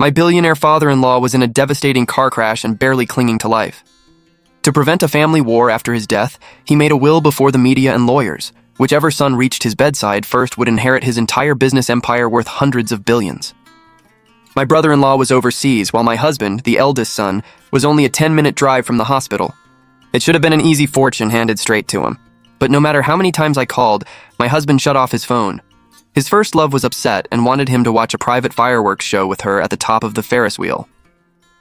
My billionaire father-in-law was in a devastating car crash and barely clinging to life. To prevent a family war after his death, he made a will before the media and lawyers. Whichever son reached his bedside first would inherit his entire business empire worth hundreds of billions. My brother-in-law was overseas, while my husband, the eldest son, was only a 10-minute drive from the hospital. It should have been an easy fortune handed straight to him. But no matter how many times I called, my husband shut off his phone. His first love was upset and wanted him to watch a private fireworks show with her at the top of the Ferris wheel.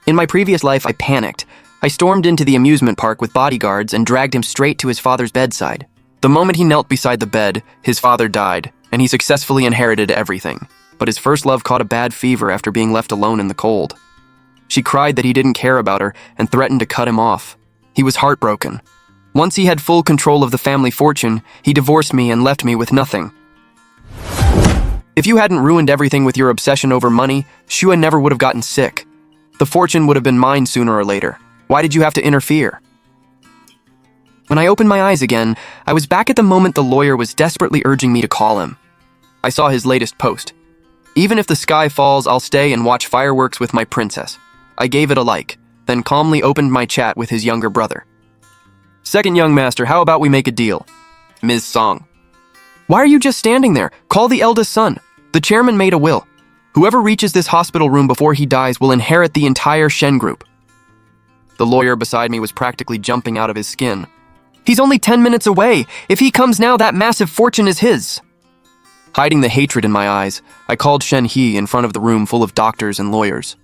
In my previous life, I panicked. I stormed into the amusement park with bodyguards and dragged him straight to his father's bedside. The moment he knelt beside the bed, his father died, and he successfully inherited everything. But his first love caught a bad fever after being left alone in the cold. She cried that he didn't care about her and threatened to cut him off. He was heartbroken. Once he had full control of the family fortune, he divorced me and left me with nothing. If you hadn't ruined everything with your obsession over money, Shua never would have gotten sick. The fortune would have been mine sooner or later. Why did you have to interfere? When I opened my eyes again, I was back at the moment the lawyer was desperately urging me to call him. I saw his latest post. Even if the sky falls, I'll stay and watch fireworks with my princess. I gave it a like, then calmly opened my chat with his younger brother. Second young master, how about we make a deal? Ms. Song. Why are you just standing there? Call the eldest son. The chairman made a will. Whoever reaches this hospital room before he dies will inherit the entire Shen Group. The lawyer beside me was practically jumping out of his skin. He's only 10 minutes away. If he comes now, that massive fortune is his. Hiding the hatred in my eyes, I called Shen He in front of the room full of doctors and lawyers.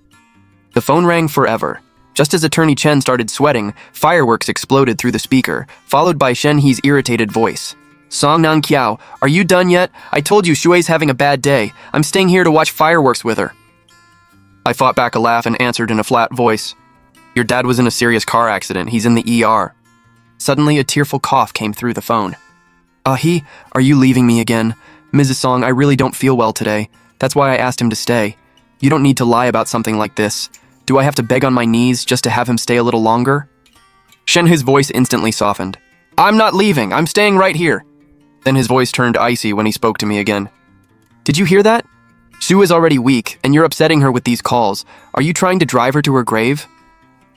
The phone rang forever. Just as Attorney Chen started sweating, fireworks exploded through the speaker, followed by Shen He's irritated voice. Song Nan Kiao, are you done yet? I told you Shui's having a bad day. I'm staying here to watch fireworks with her. I fought back a laugh and answered in a flat voice. Your dad was in a serious car accident. He's in the ER. Suddenly, a tearful cough came through the phone. He, are you leaving me again? Mrs. Song, I really don't feel well today. That's why I asked him to stay. You don't need to lie about something like this. Do I have to beg on my knees just to have him stay a little longer? Shen He's voice instantly softened. I'm not leaving. I'm staying right here. Then his voice turned icy when he spoke to me again. Did you hear that? Shu is already weak, and you're upsetting her with these calls. Are you trying to drive her to her grave?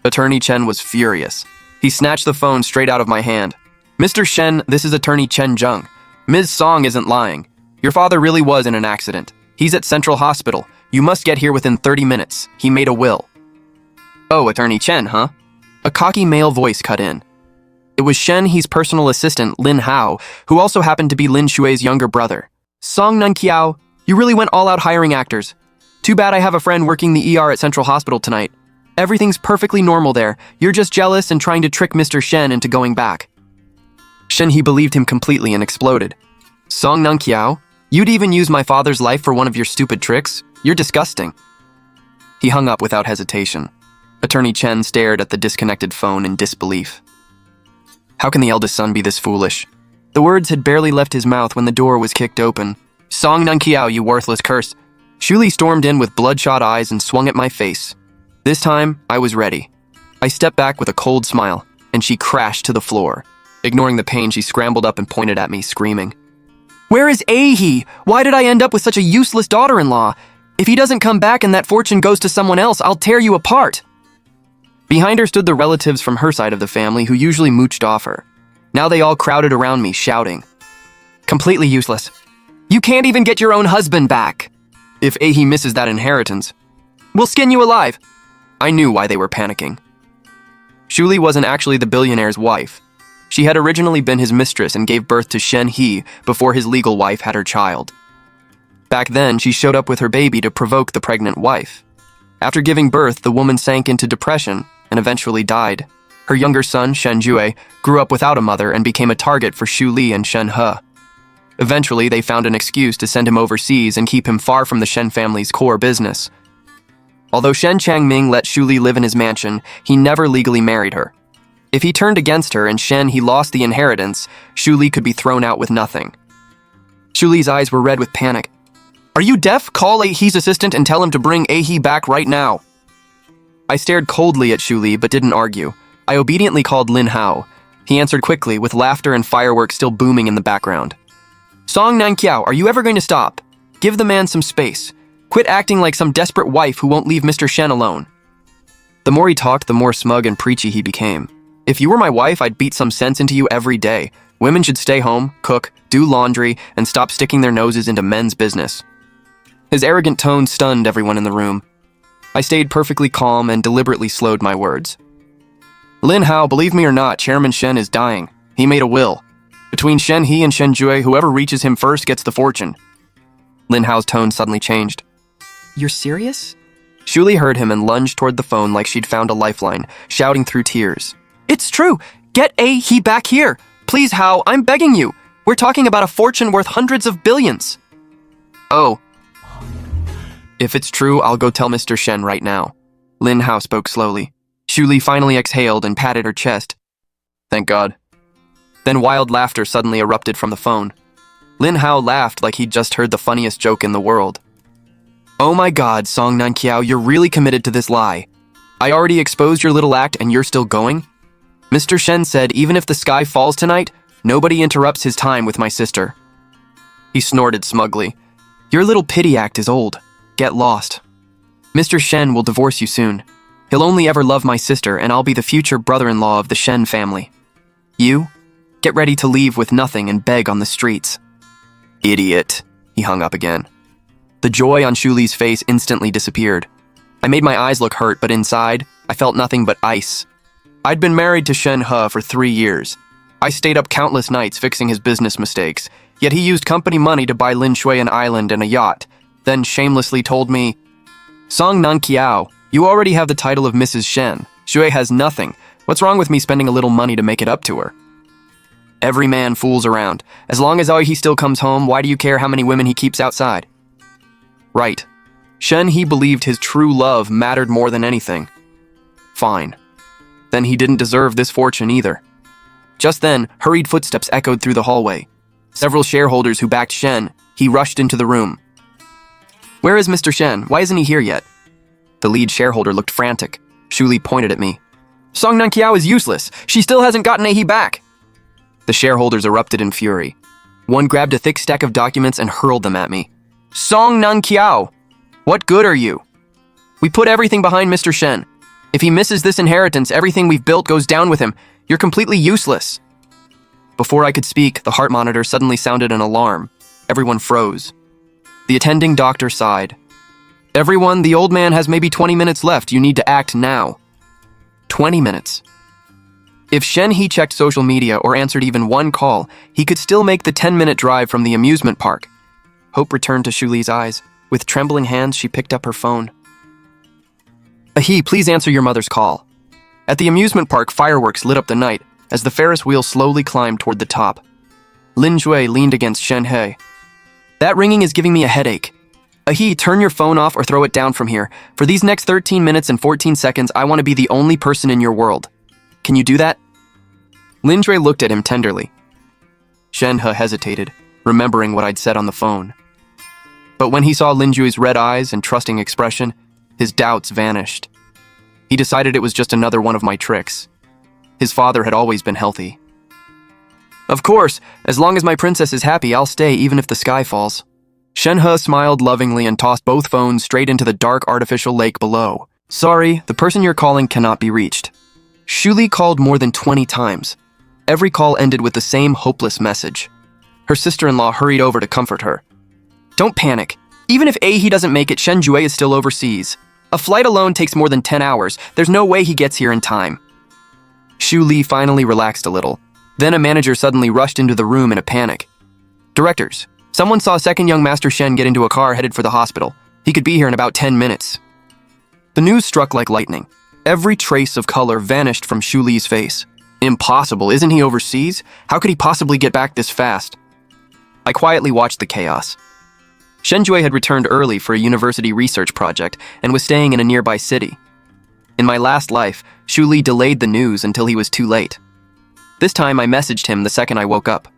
Attorney Chen was furious. He snatched the phone straight out of my hand. Mr. Shen, this is Attorney Chen Zheng. Ms. Song isn't lying. Your father really was in an accident. He's at Central Hospital. You must get here within 30 minutes. He made a will. Oh, Attorney Chen, huh? A cocky male voice cut in. It was Shen He's personal assistant, Lin Hao, who also happened to be Lin Shui's younger brother. Song Nan Kiao, you really went all out hiring actors. Too bad I have a friend working the ER at Central Hospital tonight. Everything's perfectly normal there. You're just jealous and trying to trick Mr. Shen into going back. Shen He believed him completely and exploded. Song Nan Kiao, you'd even use my father's life for one of your stupid tricks? You're disgusting. He hung up without hesitation. Attorney Chen stared at the disconnected phone in disbelief. How can the eldest son be this foolish? The words had barely left his mouth when the door was kicked open. Song Nan Kiao, you worthless curse. Shuli stormed in with bloodshot eyes and swung at my face. This time, I was ready. I stepped back with a cold smile, and she crashed to the floor. Ignoring the pain, she scrambled up and pointed at me, screaming. Where is Ahe? Why did I end up with such a useless daughter-in-law? If he doesn't come back and that fortune goes to someone else, I'll tear you apart. Behind her stood the relatives from her side of the family who usually mooched off her. Now they all crowded around me, shouting. Completely useless. You can't even get your own husband back. If Ahe misses that inheritance, we'll skin you alive. I knew why they were panicking. Shuli wasn't actually the billionaire's wife. She had originally been his mistress and gave birth to Shen He before his legal wife had her child. Back then, she showed up with her baby to provoke the pregnant wife. After giving birth, the woman sank into depression and eventually died. Her younger son, Shen Jue, grew up without a mother and became a target for Shu Li and Shen He. Eventually, they found an excuse to send him overseas and keep him far from the Shen family's core business. Although Shen Changming let Shu Li live in his mansion, he never legally married her. If he turned against her and Shen He lost the inheritance, Shu Li could be thrown out with nothing. Shu Li's eyes were red with panic. Are you deaf? Call Ahe's assistant and tell him to bring Ahe back right now. I stared coldly at Shu Li but didn't argue. I obediently called Lin Hao. He answered quickly, with laughter and fireworks still booming in the background. Song Nan Kiao, are you ever going to stop? Give the man some space. Quit acting like some desperate wife who won't leave Mr. Shen alone. The more he talked, the more smug and preachy he became. If you were my wife, I'd beat some sense into you every day. Women should stay home, cook, do laundry, and stop sticking their noses into men's business. His arrogant tone stunned everyone in the room. I stayed perfectly calm and deliberately slowed my words. Lin Hao, believe me or not, Chairman Shen is dying. He made a will. Between Shen He and Shen Jue, whoever reaches him first gets the fortune. Lin Hao's tone suddenly changed. You're serious? Xu Li heard him and lunged toward the phone like she'd found a lifeline, shouting through tears. It's true! Get He back here! Please, Hao, I'm begging you! We're talking about a fortune worth hundreds of billions! Oh. If it's true, I'll go tell Mr. Shen right now. Lin Hao spoke slowly. Xu Li finally exhaled and patted her chest. Thank God. Then wild laughter suddenly erupted from the phone. Lin Hao laughed like he'd just heard the funniest joke in the world. Oh my God, Song Nanqiao, you're really committed to this lie. I already exposed your little act and you're still going? Mr. Shen said even if the sky falls tonight, nobody interrupts his time with my sister. He snorted smugly. Your little pity act is old. Get lost. Mr. Shen will divorce you soon. He'll only ever love my sister and I'll be the future brother-in-law of the Shen family. You? Get ready to leave with nothing and beg on the streets. Idiot. He hung up again. The joy on Xu Li's face instantly disappeared. I made my eyes look hurt, but inside, I felt nothing but ice. I'd been married to Shen He for 3 years. I stayed up countless nights fixing his business mistakes, yet he used company money to buy Lin Shui an island and a yacht, then shamelessly told me, Song Nanqiao, you already have the title of Mrs. Shen. Shui has nothing. What's wrong with me spending a little money to make it up to her? Every man fools around. As long as He still comes home, why do you care how many women he keeps outside? Right. Shen He believed his true love mattered more than anything. Fine. Then he didn't deserve this fortune either. Just then, hurried footsteps echoed through the hallway. Several shareholders who backed Shen He rushed into the room. Where is Mr. Shen? Why isn't he here yet? The lead shareholder looked frantic. Xu Li pointed at me. Song Nanqiao is useless. She still hasn't gotten He back. The shareholders erupted in fury. One grabbed a thick stack of documents and hurled them at me. Song Nanqiao, what good are you? We put everything behind Mr. Shen. If he misses this inheritance, everything we've built goes down with him. You're completely useless. Before I could speak, the heart monitor suddenly sounded an alarm. Everyone froze. The attending doctor sighed. Everyone, the old man has maybe 20 minutes left. You need to act now. 20 minutes. If Shen He checked social media or answered even one call, he could still make the 10-minute drive from the amusement park. Hope returned to Xu Li's eyes. With trembling hands, she picked up her phone. He, please answer your mother's call. At the amusement park, fireworks lit up the night as the Ferris wheel slowly climbed toward the top. Lin Jue leaned against Shen He. That ringing is giving me a headache. He, turn your phone off or throw it down from here. For these next 13 minutes and 14 seconds, I want to be the only person in your world. Can you do that? Lin Jue looked at him tenderly. Shen He hesitated, remembering what I'd said on the phone. But when he saw Lin Jue's red eyes and trusting expression, his doubts vanished. He decided it was just another one of my tricks. His father had always been healthy. Of course, as long as my princess is happy, I'll stay even if the sky falls. Shen He smiled lovingly and tossed both phones straight into the dark artificial lake below. Sorry, the person you're calling cannot be reached. Xu Li called more than 20 times. Every call ended with the same hopeless message. Her sister-in-law hurried over to comfort her. Don't panic. Even if He doesn't make it, Shen Jue is still overseas. A flight alone takes more than 10 hours. There's no way he gets here in time. Xu Li finally relaxed a little. Then a manager suddenly rushed into the room in a panic. Directors, someone saw second young Master Shen get into a car headed for the hospital. He could be here in about 10 minutes. The news struck like lightning. Every trace of color vanished from Xu Li's face. Impossible, isn't he overseas? How could he possibly get back this fast? I quietly watched the chaos. Shen Jue had returned early for a university research project and was staying in a nearby city. In my last life, Xu Li delayed the news until he was too late. This time I messaged him the second I woke up.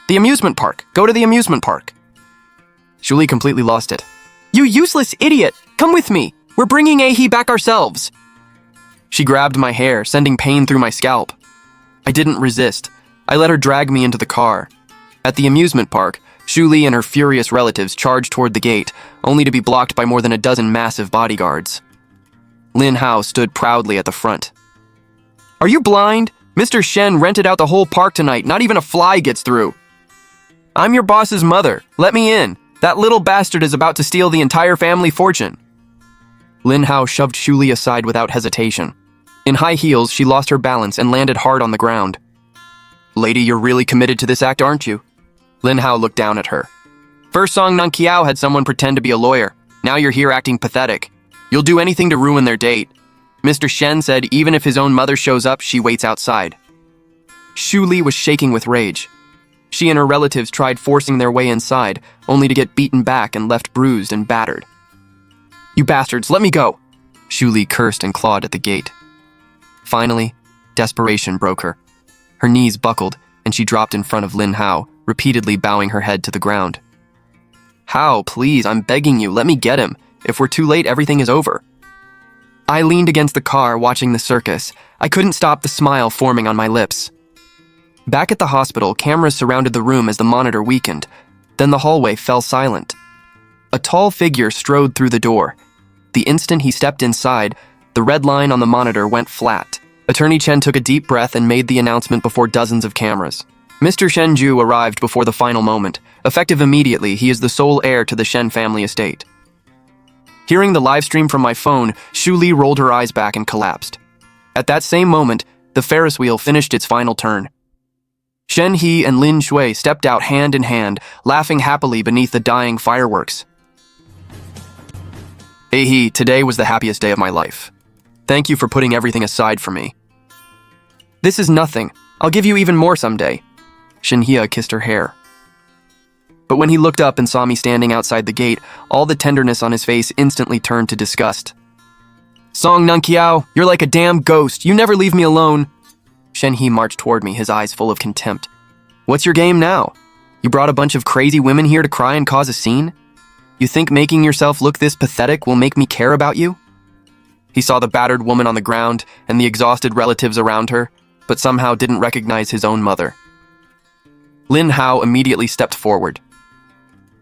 The amusement park! Go to the amusement park! Xu Li completely lost it. You useless idiot! Come with me! We're bringing He back ourselves! She grabbed my hair, sending pain through my scalp. I didn't resist. I let her drag me into the car. At the amusement park, Shu Li and her furious relatives charged toward the gate, only to be blocked by more than a dozen massive bodyguards. Lin Hao stood proudly at the front. "Are you blind? Mr. Shen rented out the whole park tonight. Not even a fly gets through. I'm your boss's mother. Let me in. That little bastard is about to steal the entire family fortune." Lin Hao shoved Shu Li aside without hesitation. In high heels, she lost her balance and landed hard on the ground. "Lady, you're really committed to this act, aren't you?" Lin Hao looked down at her. "First Song Nanqiao had someone pretend to be a lawyer. Now you're here acting pathetic. You'll do anything to ruin their date. Mr. Shen said even if his own mother shows up, she waits outside." Shu Li was shaking with rage. She and her relatives tried forcing their way inside, only to get beaten back and left bruised and battered. "You bastards, let me go!" Shu Li cursed and clawed at the gate. Finally, desperation broke her. Her knees buckled, and she dropped in front of Lin Hao, repeatedly bowing her head to the ground. "Hao, please, I'm begging you, let me get him. If we're too late, everything is over." I leaned against the car, watching the circus. I couldn't stop the smile forming on my lips. Back at the hospital, cameras surrounded the room as the monitor weakened. Then the hallway fell silent. A tall figure strode through the door. The instant he stepped inside, the red line on the monitor went flat. Attorney Chen took a deep breath and made the announcement before dozens of cameras. Mr. Shen Ju arrived before the final moment. Effective immediately, he is the sole heir to the Shen family estate. Hearing the live stream from my phone, Shu Li rolled her eyes back and collapsed. At that same moment, the Ferris wheel finished its final turn. Shen He and Lin Shui stepped out hand in hand, laughing happily beneath the dying fireworks. "Hey He, today was the happiest day of my life. Thank you for putting everything aside for me." "This is nothing. I'll give you even more someday." Shenhia kissed her hair. But when he looked up and saw me standing outside the gate, all the tenderness on his face instantly turned to disgust. "Song Nanqiao, you're like a damn ghost. You never leave me alone." Shenhe marched toward me, his eyes full of contempt. "What's your game now? You brought a bunch of crazy women here to cry and cause a scene? You think making yourself look this pathetic will make me care about you?" He saw the battered woman on the ground and the exhausted relatives around her, but somehow didn't recognize his own mother. Lin Hao immediately stepped forward.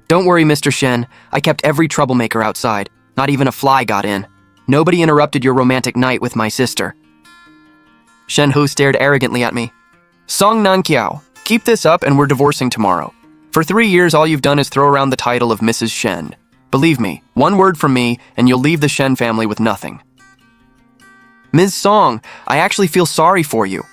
"Don't worry, Mr. Shen. I kept every troublemaker outside. Not even a fly got in. Nobody interrupted your romantic night with my sister." Shen Hu stared arrogantly at me. "Song Nanqiao, keep this up and we're divorcing tomorrow. For 3 years, all you've done is throw around the title of Mrs. Shen. Believe me, one word from me and you'll leave the Shen family with nothing." "Ms. Song, I actually feel sorry for you.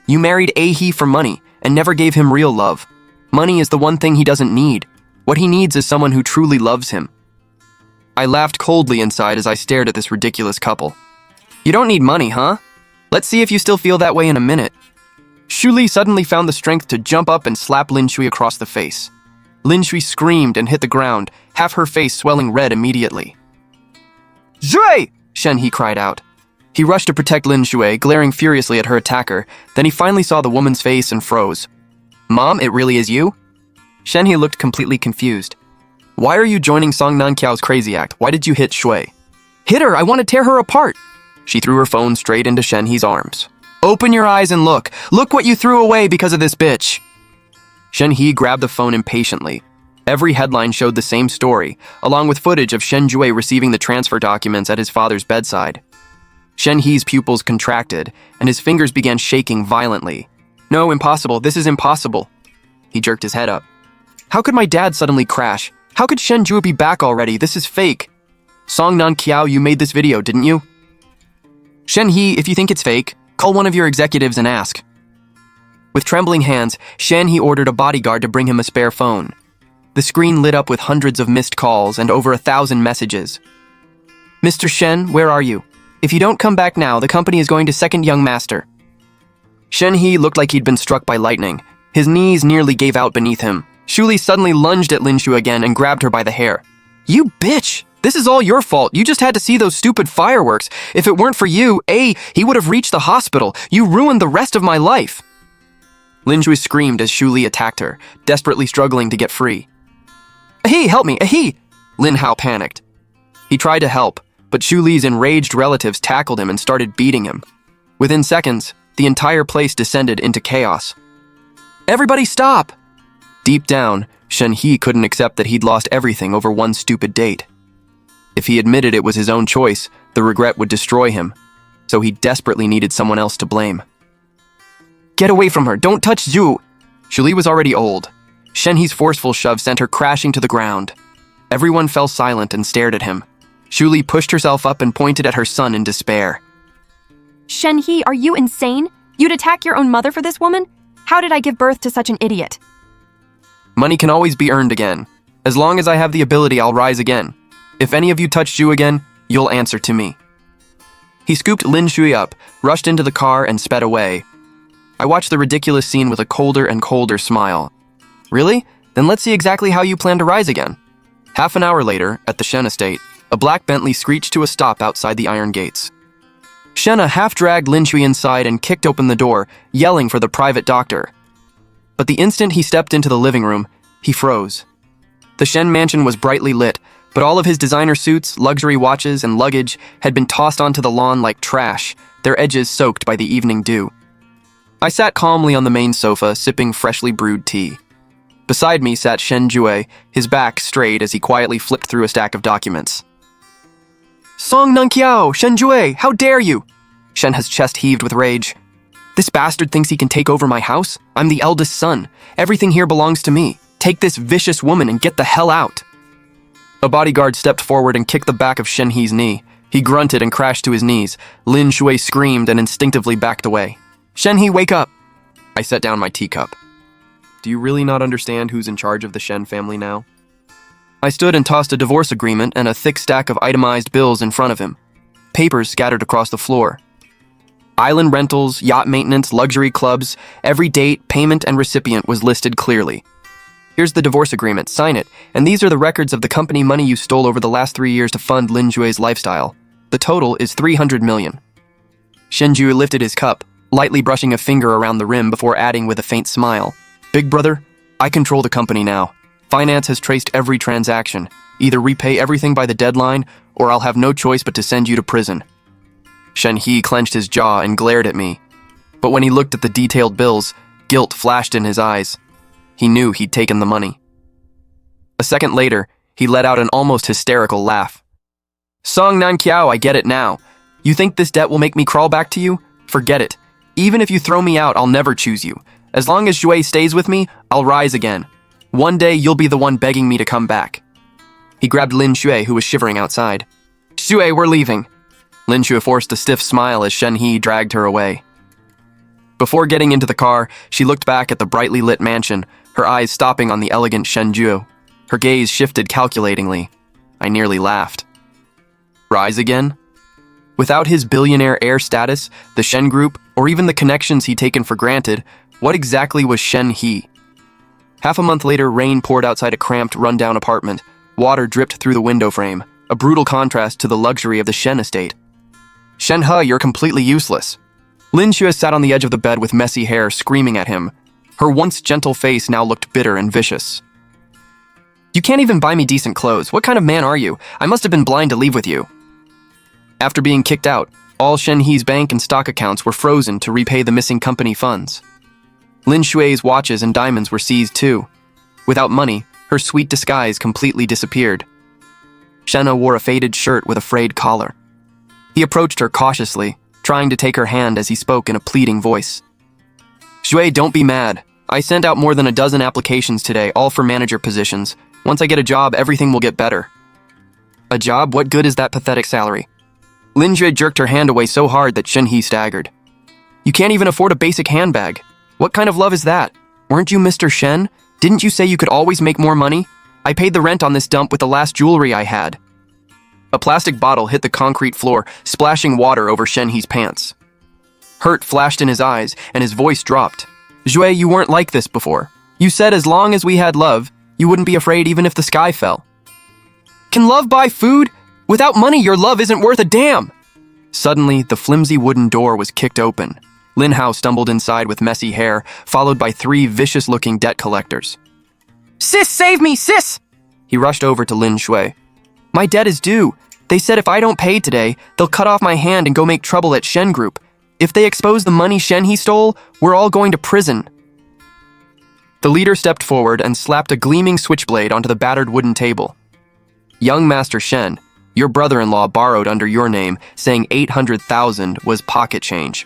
You married He for money and never gave him real love. Money is the one thing he doesn't need. What he needs is someone who truly loves him." I laughed coldly inside as I stared at this ridiculous couple. "You don't need money, huh? Let's see if you still feel that way in a minute." Shu Li suddenly found the strength to jump up and slap Lin Shui across the face. Lin Shui screamed and hit the ground, half her face swelling red immediately. "Shui!" Shen He cried out. He rushed to protect Lin Shui, glaring furiously at her attacker. Then he finally saw the woman's face and froze. "Mom, it really is you?" Shenhe looked completely confused. "Why are you joining Song Nanqiao's crazy act? Why did you hit Shui?" "Hit her! I want to tear her apart!" She threw her phone straight into Shenhe's arms. "Open your eyes and look! Look what you threw away because of this bitch!" Shenhe grabbed the phone impatiently. Every headline showed the same story, along with footage of Shen Jue receiving the transfer documents at his father's bedside. Shenhe's pupils contracted, and his fingers began shaking violently. "No, impossible. This is impossible." He jerked his head up. "How could my dad suddenly crash? How could Shen Jue be back already? This is fake." "Song Nanqiao, you made this video, didn't you?" "Shenhe, if you think it's fake, call one of your executives and ask." With trembling hands, Shenhe ordered a bodyguard to bring him a spare phone. The screen lit up with hundreds of missed calls and over 1,000 messages. "Mr. Shen, where are you? If you don't come back now, the company is going to second young master." Shenhe looked like he'd been struck by lightning. His knees nearly gave out beneath him. Shu Li suddenly lunged at Lin Shui again and grabbed her by the hair. "You bitch! This is all your fault. You just had to see those stupid fireworks. If it weren't for you, he would have reached the hospital. You ruined the rest of my life." Lin Shui screamed as Shu Li attacked her, desperately struggling to get free. "Ahi, help me, ahi!" Lin Hao panicked. He tried to help, but Shu Li's enraged relatives tackled him and started beating him. Within seconds, the entire place descended into chaos. "Everybody stop!" Deep down, Shen He couldn't accept that he'd lost everything over one stupid date. If he admitted it was his own choice, the regret would destroy him, so he desperately needed someone else to blame. Get away from her, don't touch Zhu! Julie was already old. Shen He's forceful shove sent her crashing to the ground. Everyone fell silent and stared at him. Julie pushed herself up and pointed at her son in despair. Shen He, are you insane? You'd attack your own mother for this woman? How did I give birth to such an idiot? Money can always be earned again. As long as I have the ability, I'll rise again. If any of you touch Zhu again, you'll answer to me. He scooped Lin Shui up, rushed into the car, and sped away. I watched the ridiculous scene with a colder and colder smile. Really? Then let's see exactly how you plan to rise again. Half an hour later, at the Shen estate, a black Bentley screeched to a stop outside the iron gates. Shenna half-dragged Lin Shui inside and kicked open the door, yelling for the private doctor. But the instant he stepped into the living room, he froze. The Shen mansion was brightly lit, but all of his designer suits, luxury watches, and luggage had been tossed onto the lawn like trash, their edges soaked by the evening dew. I sat calmly on the main sofa, sipping freshly brewed tea. Beside me sat Shen Jue, his back straight as he quietly flipped through a stack of documents. Song Nanqiao, Shen Jue, how dare you! Shen has chest heaved with rage. This bastard thinks he can take over my house? I'm the eldest son. Everything here belongs to me. Take this vicious woman and get the hell out. A bodyguard stepped forward and kicked the back of Shen He's knee. He grunted and crashed to his knees. Lin Shui screamed and instinctively backed away. Shen He, wake up! I set down my teacup. Do you really not understand who's in charge of the Shen family now? I stood and tossed a divorce agreement and a thick stack of itemized bills in front of him. Papers scattered across the floor. Island rentals, yacht maintenance, luxury clubs, every date, payment, and recipient was listed clearly. Here's the divorce agreement, sign it, and these are the records of the company money you stole over the last 3 years to fund Lin Jue's lifestyle. The total is 300 million. Shen Jue lifted his cup, lightly brushing a finger around the rim before adding with a faint smile. Big brother, I control the company now. Finance has traced every transaction. Either repay everything by the deadline, or I'll have no choice but to send you to prison. Shen He clenched his jaw and glared at me. But when he looked at the detailed bills, guilt flashed in his eyes. He knew he'd taken the money. A second later, he let out an almost hysterical laugh. Song Nanqiao, I get it now. You think this debt will make me crawl back to you? Forget it. Even if you throw me out, I'll never choose you. As long as Jue stays with me, I'll rise again. One day, you'll be the one begging me to come back. He grabbed Lin Shui, who was shivering outside. Shui, we're leaving. Lin Shui forced a stiff smile as Shen He dragged her away. Before getting into the car, she looked back at the brightly lit mansion, her eyes stopping on the elegant Shen Jue. Her gaze shifted calculatingly. I nearly laughed. Rise again? Without his billionaire heir status, the Shen Group, or even the connections he'd taken for granted, what exactly was Shen He? Half a month later, rain poured outside a cramped, run-down apartment. Water dripped through the window frame, a brutal contrast to the luxury of the Shen estate. Shen He, you're completely useless. Lin Shui sat on the edge of the bed with messy hair, screaming at him. Her once gentle face now looked bitter and vicious. You can't even buy me decent clothes. What kind of man are you? I must have been blind to leave with you. After being kicked out, all Shen He's bank and stock accounts were frozen to repay the missing company funds. Lin Shui's watches and diamonds were seized too. Without money, her sweet disguise completely disappeared. Shenna wore a faded shirt with a frayed collar. He approached her cautiously, trying to take her hand as he spoke in a pleading voice. Shui, don't be mad. I sent out more than a dozen applications today, all for manager positions. Once I get a job, everything will get better. A job? What good is that pathetic salary? Lin Jue jerked her hand away so hard that Shen He staggered. You can't even afford a basic handbag. What kind of love is that? Weren't you Mr. Shen? Didn't you say you could always make more money? I paid the rent on this dump with the last jewelry I had. A plastic bottle hit the concrete floor, splashing water over Shen He's pants. Hurt flashed in his eyes, and his voice dropped. Jue, you weren't like this before. You said as long as we had love, you wouldn't be afraid even if the sky fell. Can love buy food? Without money, your love isn't worth a damn! Suddenly, the flimsy wooden door was kicked open. Lin Hao stumbled inside with messy hair, followed by 3 vicious-looking debt collectors. Sis, save me, sis! He rushed over to Lin Shui. My debt is due. They said if I don't pay today, they'll cut off my hand and go make trouble at Shen Group. If they expose the money Shen He stole, we're all going to prison. The leader stepped forward and slapped a gleaming switchblade onto the battered wooden table. Young Master Shen, your brother-in-law borrowed under your name, saying 800,000 was pocket change.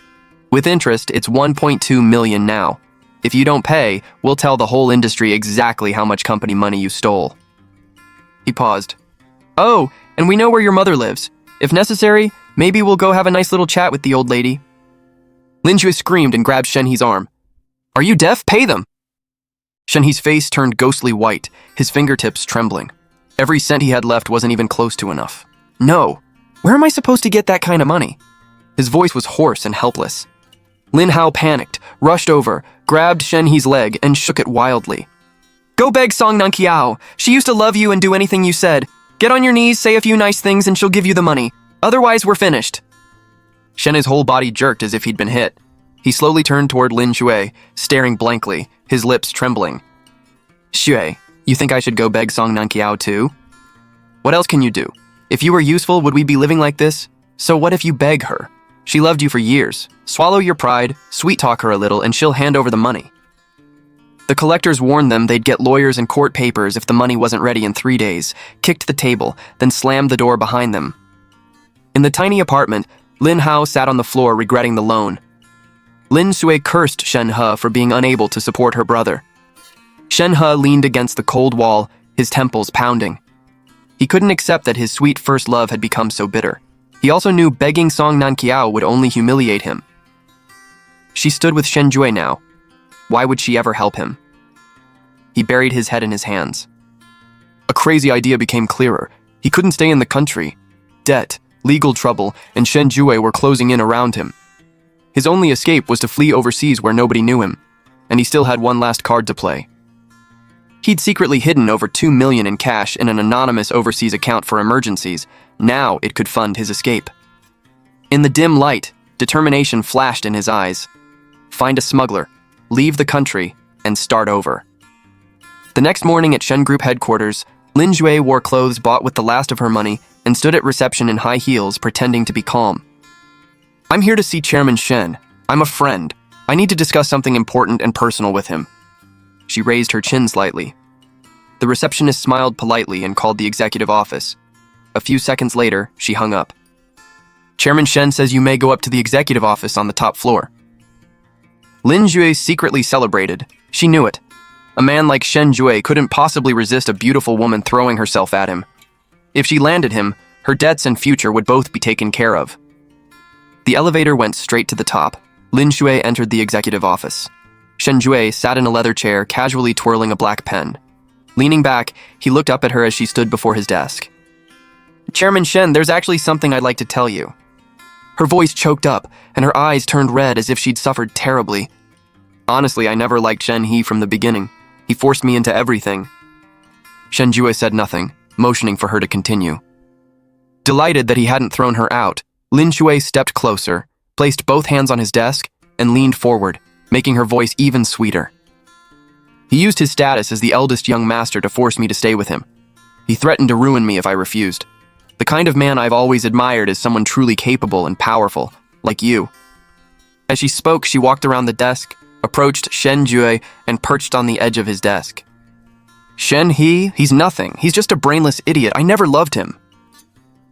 With interest, it's 1.2 million now. If you don't pay, we'll tell the whole industry exactly how much company money you stole. He paused. Oh, and we know where your mother lives. If necessary, maybe we'll go have a nice little chat with the old lady. Lin Jue screamed and grabbed Shen He's arm. Are you deaf? Pay them! Shen He's face turned ghostly white, his fingertips trembling. Every cent he had left wasn't even close to enough. No, where am I supposed to get that kind of money? His voice was hoarse and helpless. Lin Hao panicked, rushed over, grabbed Shen He's leg, and shook it wildly. Go beg Song Nanqiao. She used to love you and do anything you said. Get on your knees, say a few nice things, and she'll give you the money. Otherwise, we're finished. Shen's whole body jerked as if he'd been hit. He slowly turned toward Lin Xue, staring blankly, his lips trembling. Xue, you think I should go beg Song Nanqiao too? What else can you do? If you were useful, would we be living like this? So what if you beg her? She loved you for years. Swallow your pride, sweet-talk her a little, and she'll hand over the money. The collectors warned them they'd get lawyers and court papers if the money wasn't ready in 3 days, kicked the table, then slammed the door behind them. In the tiny apartment, Lin Hao sat on the floor regretting the loan. Lin Xue cursed Shen He for being unable to support her brother. Shen He leaned against the cold wall, his temples pounding. He couldn't accept that his sweet first love had become so bitter. He also knew begging Song Nanqiao would only humiliate him. She stood with Shen Jue now. Why would she ever help him? He buried his head in his hands. A crazy idea became clearer. He couldn't stay in the country. Debt, legal trouble, and Shen Jue were closing in around him. His only escape was to flee overseas where nobody knew him, and he still had one last card to play. He'd secretly hidden over 2 million in cash in an anonymous overseas account for emergencies. Now it could fund his escape. In the dim light, determination flashed in his eyes. Find a smuggler, leave the country, and start over. The next morning at Shen Group headquarters, Lin Jue wore clothes bought with the last of her money and stood at reception in high heels, pretending to be calm. I'm here to see Chairman Shen. I'm a friend. I need to discuss something important and personal with him. She raised her chin slightly. The receptionist smiled politely and called the executive office. A few seconds later, she hung up. Chairman Shen says you may go up to the executive office on the top floor. Lin Jue secretly celebrated. She knew it. A man like Shen Jue couldn't possibly resist a beautiful woman throwing herself at him. If she landed him, her debts and future would both be taken care of. The elevator went straight to the top. Lin Xue entered the executive office. Shen Jue sat in a leather chair, casually twirling a black pen. Leaning back, he looked up at her as she stood before his desk. Chairman Shen, there's actually something I'd like to tell you. Her voice choked up, and her eyes turned red as if she'd suffered terribly. Honestly, I never liked Shen He from the beginning. He forced me into everything. Shen Jue said nothing, motioning for her to continue. Delighted that he hadn't thrown her out, Lin Xue stepped closer, placed both hands on his desk, and leaned forward, making her voice even sweeter. He used his status as the eldest young master to force me to stay with him. He threatened to ruin me if I refused. The kind of man I've always admired is someone truly capable and powerful, like you. As she spoke, she walked around the desk, approached Shen Jue, and perched on the edge of his desk. Shen He? He's nothing. He's just a brainless idiot. I never loved him.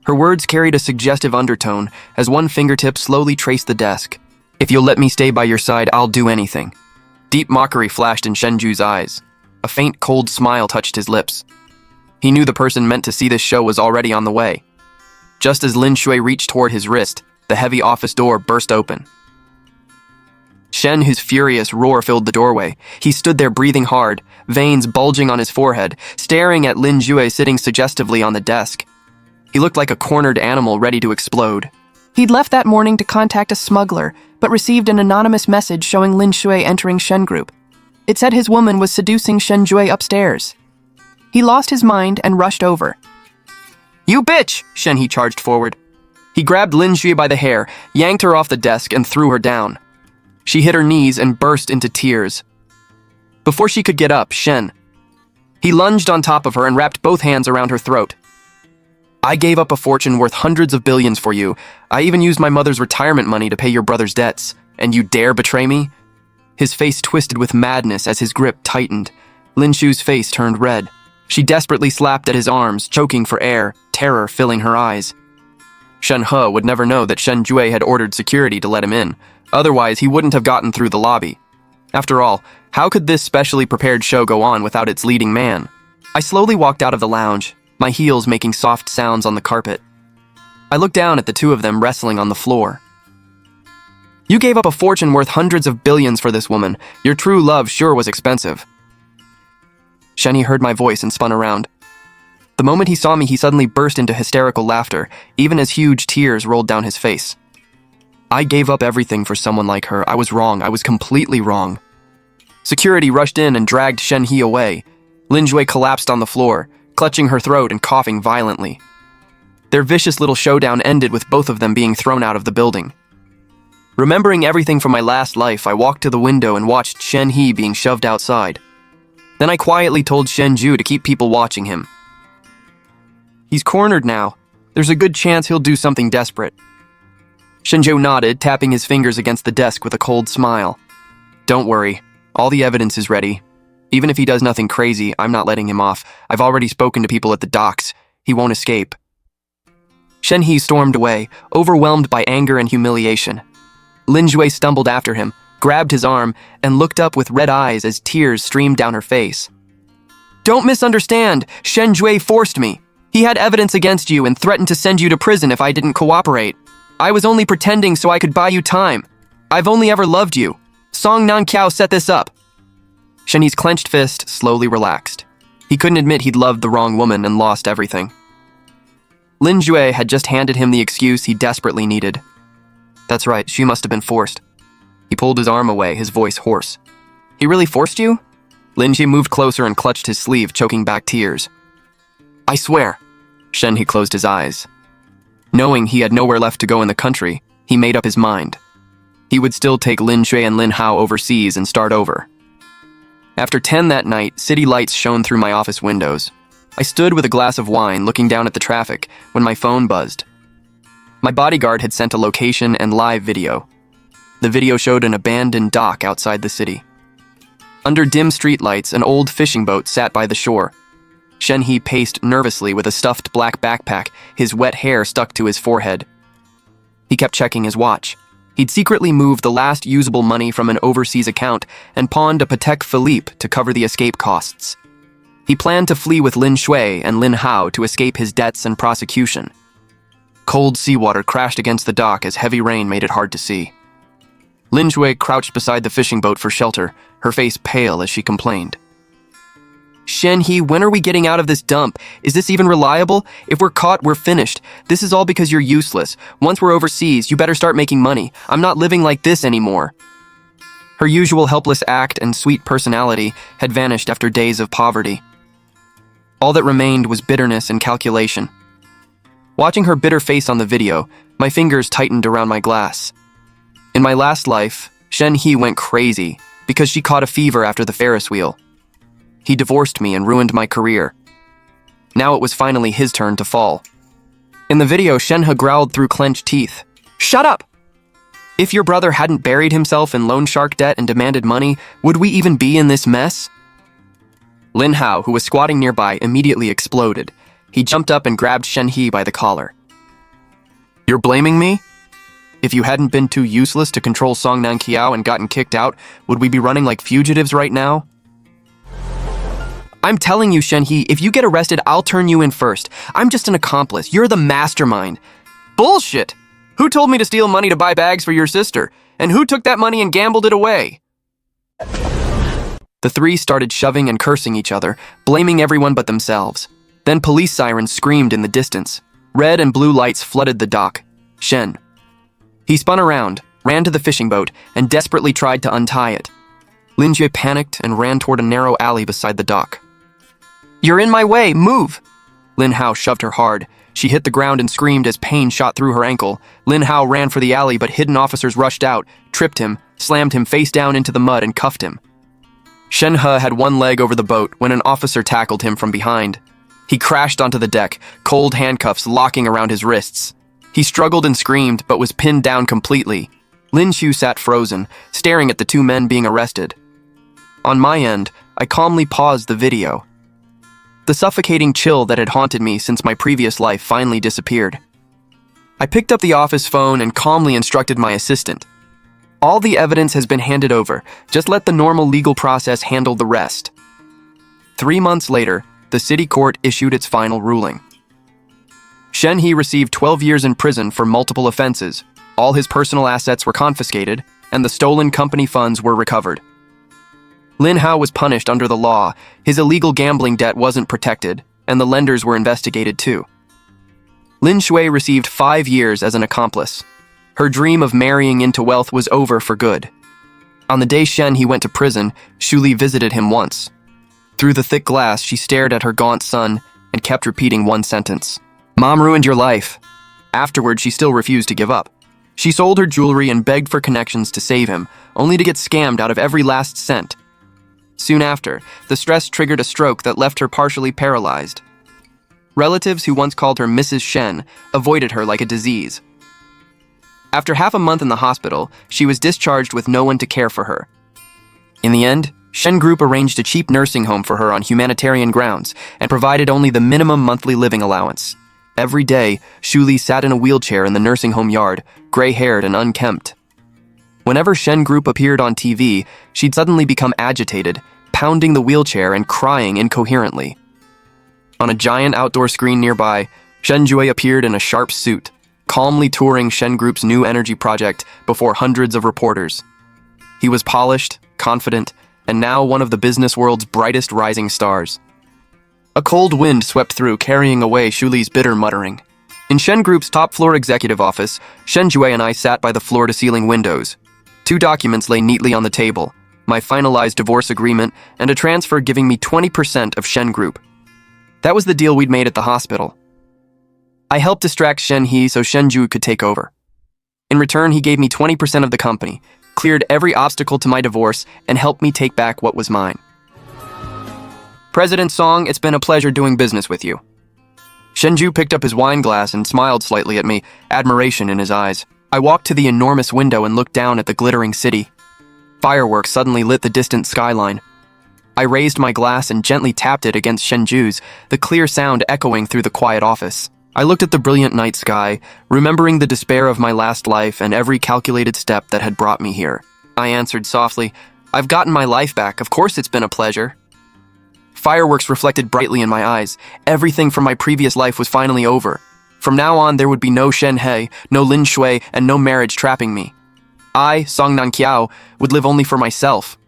Her words carried a suggestive undertone as one fingertip slowly traced the desk. If you'll let me stay by your side, I'll do anything. Deep mockery flashed in Shen Ju's eyes. A faint, cold smile touched his lips. He knew the person meant to see this show was already on the way. Just as Lin Xue reached toward his wrist, the heavy office door burst open. Shen, whose furious roar filled the doorway. He stood there breathing hard, veins bulging on his forehead, staring at Lin Jue sitting suggestively on the desk. He looked like a cornered animal ready to explode. He'd left that morning to contact a smuggler, but received an anonymous message showing Lin Xue entering Shen Group. It said his woman was seducing Shen Jue upstairs. He lost his mind and rushed over. You bitch! Shen He charged forward. He grabbed Lin Xue by the hair, yanked her off the desk, and threw her down. She hit her knees and burst into tears. Before she could get up, He lunged on top of her and wrapped both hands around her throat. I gave up a fortune worth hundreds of billions for you. I even used my mother's retirement money to pay your brother's debts. And you dare betray me? His face twisted with madness as his grip tightened. Lin Shu's face turned red. She desperately slapped at his arms, choking for air, terror filling her eyes. Shen He would never know that Shen Jue had ordered security to let him in. Otherwise, he wouldn't have gotten through the lobby. After all, how could this specially prepared show go on without its leading man? I slowly walked out of the lounge, my heels making soft sounds on the carpet. I looked down at the two of them wrestling on the floor. You gave up a fortune worth hundreds of billions for this woman. Your true love sure was expensive. Shen He heard my voice and spun around. The moment he saw me, he suddenly burst into hysterical laughter, even as huge tears rolled down his face. I gave up everything for someone like her. I was wrong. I was completely wrong. Security rushed in and dragged Shen He away. Lin Jue collapsed on the floor, clutching her throat and coughing violently. Their vicious little showdown ended with both of them being thrown out of the building. Remembering everything from my last life, I walked to the window and watched Shen He being shoved outside. Then I quietly told Shen Ju to keep people watching him. He's cornered now. There's a good chance he'll do something desperate. Shen Ju nodded, tapping his fingers against the desk with a cold smile. Don't worry. All the evidence is ready. Even if he does nothing crazy, I'm not letting him off. I've already spoken to people at the docks. He won't escape. Shen He stormed away, overwhelmed by anger and humiliation. Lin Jue stumbled after him, grabbed his arm, and looked up with red eyes as tears streamed down her face. Don't misunderstand. Shen Jue forced me. He had evidence against you and threatened to send you to prison if I didn't cooperate. I was only pretending so I could buy you time. I've only ever loved you. Song Nankiao set this up. Shen He's clenched fist slowly relaxed. He couldn't admit he'd loved the wrong woman and lost everything. Lin Jue had just handed him the excuse he desperately needed. That's right, she must have been forced. He pulled his arm away, his voice hoarse. He really forced you? Lin Jue moved closer and clutched his sleeve, choking back tears. I swear. Shen He closed his eyes. Knowing he had nowhere left to go in the country, he made up his mind. He would still take Lin Shui and Lin Hao overseas and start over. After 10 that night, city lights shone through my office windows. I stood with a glass of wine looking down at the traffic when my phone buzzed. My bodyguard had sent a location and live video. The video showed an abandoned dock outside the city. Under dim streetlights, an old fishing boat sat by the shore. Shen He paced nervously with a stuffed black backpack, his wet hair stuck to his forehead. He kept checking his watch. He'd secretly moved the last usable money from an overseas account and pawned a Patek Philippe to cover the escape costs. He planned to flee with Lin Shui and Lin Hao to escape his debts and prosecution. Cold seawater crashed against the dock as heavy rain made it hard to see. Lin Shui crouched beside the fishing boat for shelter, her face pale as she complained. Shen He, when are we getting out of this dump? Is this even reliable? If we're caught, we're finished. This is all because you're useless. Once we're overseas, you better start making money. I'm not living like this anymore. Her usual helpless act and sweet personality had vanished after days of poverty. All that remained was bitterness and calculation. Watching her bitter face on the video, my fingers tightened around my glass. In my last life, Shen He went crazy because she caught a fever after the Ferris wheel. He divorced me and ruined my career. Now it was finally his turn to fall. In the video, Shen He growled through clenched teeth. Shut up! If your brother hadn't buried himself in loan shark debt and demanded money, would we even be in this mess? Lin Hao, who was squatting nearby, immediately exploded. He jumped up and grabbed Shen He by the collar. You're blaming me? If you hadn't been too useless to control Song Nankiao and gotten kicked out, would we be running like fugitives right now? I'm telling you, Shen He, if you get arrested, I'll turn you in first. I'm just an accomplice. You're the mastermind. Bullshit! Who told me to steal money to buy bags for your sister? And who took that money and gambled it away? The three started shoving and cursing each other, blaming everyone but themselves. Then police sirens screamed in the distance. Red and blue lights flooded the dock. Shen. He spun around, ran to the fishing boat, and desperately tried to untie it. Lin Jue panicked and ran toward a narrow alley beside the dock. You're in my way, move! Lin Hao shoved her hard. She hit the ground and screamed as pain shot through her ankle. Lin Hao ran for the alley, but hidden officers rushed out, tripped him, slammed him face down into the mud, and cuffed him. Shen He had one leg over the boat when an officer tackled him from behind. He crashed onto the deck, cold handcuffs locking around his wrists. He struggled and screamed, but was pinned down completely. Lin Shu sat frozen, staring at the two men being arrested. On my end, I calmly paused the video. The suffocating chill that had haunted me since my previous life finally disappeared. I picked up the office phone and calmly instructed my assistant. All the evidence has been handed over. Just let the normal legal process handle the rest. 3 months later, the city court issued its final ruling. Shen He received 12 years in prison for multiple offenses. All his personal assets were confiscated, and the stolen company funds were recovered. Lin Hao was punished under the law. His illegal gambling debt wasn't protected, and the lenders were investigated too. Lin Shui received 5 years as an accomplice. Her dream of marrying into wealth was over for good. On the day Shen He went to prison, Shu Li visited him once. Through the thick glass, she stared at her gaunt son and kept repeating one sentence. "Mom ruined your life." Afterward, she still refused to give up. She sold her jewelry and begged for connections to save him, only to get scammed out of every last cent. Soon after, the stress triggered a stroke that left her partially paralyzed. Relatives who once called her Mrs. Shen avoided her like a disease. After half a month in the hospital, she was discharged with no one to care for her. In the end, Shen Group arranged a cheap nursing home for her on humanitarian grounds and provided only the minimum monthly living allowance. Every day, Shu Li sat in a wheelchair in the nursing home yard, gray-haired and unkempt. Whenever Shen Group appeared on TV, she'd suddenly become agitated, pounding the wheelchair and crying incoherently. On a giant outdoor screen nearby, Shen Jue appeared in a sharp suit, calmly touring Shen Group's new energy project before hundreds of reporters. He was polished, confident, and now one of the business world's brightest rising stars. A cold wind swept through, carrying away Shu Li's bitter muttering. In Shen Group's top-floor executive office, Shen Jue and I sat by the floor-to-ceiling windows. 2 documents lay neatly on the table, my finalized divorce agreement and a transfer giving me 20% of Shen Group. That was the deal we'd made at the hospital. I helped distract Shen He so Shen Ju could take over. In return, he gave me 20% of the company, cleared every obstacle to my divorce, and helped me take back what was mine. President Song, it's been a pleasure doing business with you. Shenju picked up his wine glass and smiled slightly at me, admiration in his eyes. I walked to the enormous window and looked down at the glittering city. Fireworks suddenly lit the distant skyline. I raised my glass and gently tapped it against Shenju's, the clear sound echoing through the quiet office. I looked at the brilliant night sky, remembering the despair of my last life and every calculated step that had brought me here. I answered softly, "I've gotten my life back. Of course it's been a pleasure." Fireworks reflected brightly in my eyes. Everything from my previous life was finally over. From now on, there would be no Shen He, no Lin Shui, and no marriage trapping me. I, Song Nanqiao, would live only for myself.